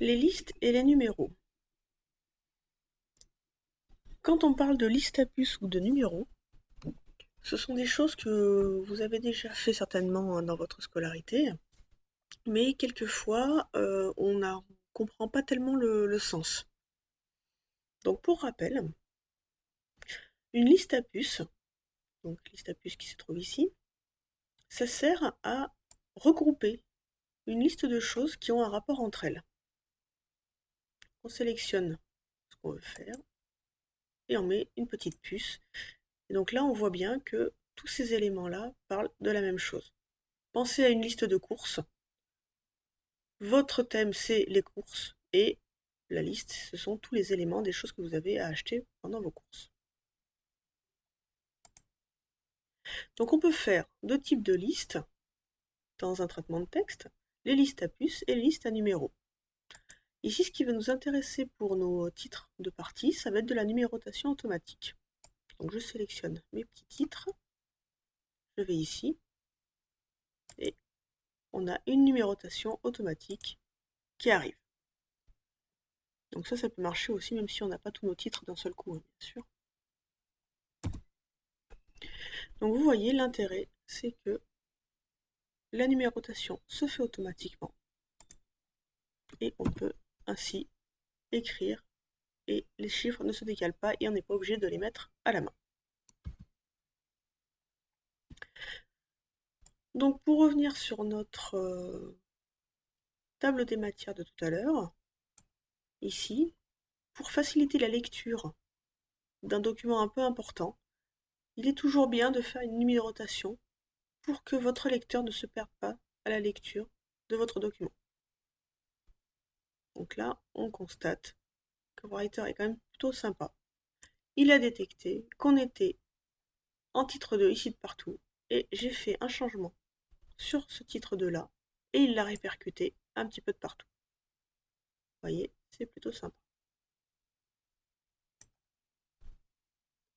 Les listes et les numéros. Quand on parle de liste à puces ou de numéros, ce sont des choses que vous avez déjà fait certainement dans votre scolarité, mais quelquefois on ne comprend pas tellement le sens. Donc pour rappel, une liste à puces, donc liste à puces qui se trouve ici, ça sert à regrouper une liste de choses qui ont un rapport entre elles. On sélectionne ce qu'on veut faire et on met une petite puce. Et donc là, on voit bien que tous ces éléments-là parlent de la même chose. Pensez à une liste de courses. Votre thème, c'est les courses et la liste, ce sont tous les éléments des choses que vous avez à acheter pendant vos courses. Donc on peut faire deux types de listes dans un traitement de texte, les listes à puces et les listes à numéros. Ici, ce qui va nous intéresser pour nos titres de partie, ça va être de la numérotation automatique. Donc je sélectionne mes petits titres, je vais ici, et on a une numérotation automatique qui arrive. Donc ça peut marcher aussi même si on n'a pas tous nos titres d'un seul coup, hein, bien sûr. Donc vous voyez, l'intérêt, c'est que la numérotation se fait automatiquement et on peut ainsi écrire et les chiffres ne se décalent pas et on n'est pas obligé de les mettre à la main. Donc pour revenir sur notre table des matières de tout à l'heure, ici, pour faciliter la lecture d'un document un peu important, il est toujours bien de faire une numérotation pour que votre lecteur ne se perde pas à la lecture de votre document. Donc là, on constate que Writer est quand même plutôt sympa. Il a détecté qu'on était en titre 2 ici de partout, et j'ai fait un changement sur ce titre 2 là, et il l'a répercuté un petit peu de partout. Vous voyez, c'est plutôt sympa.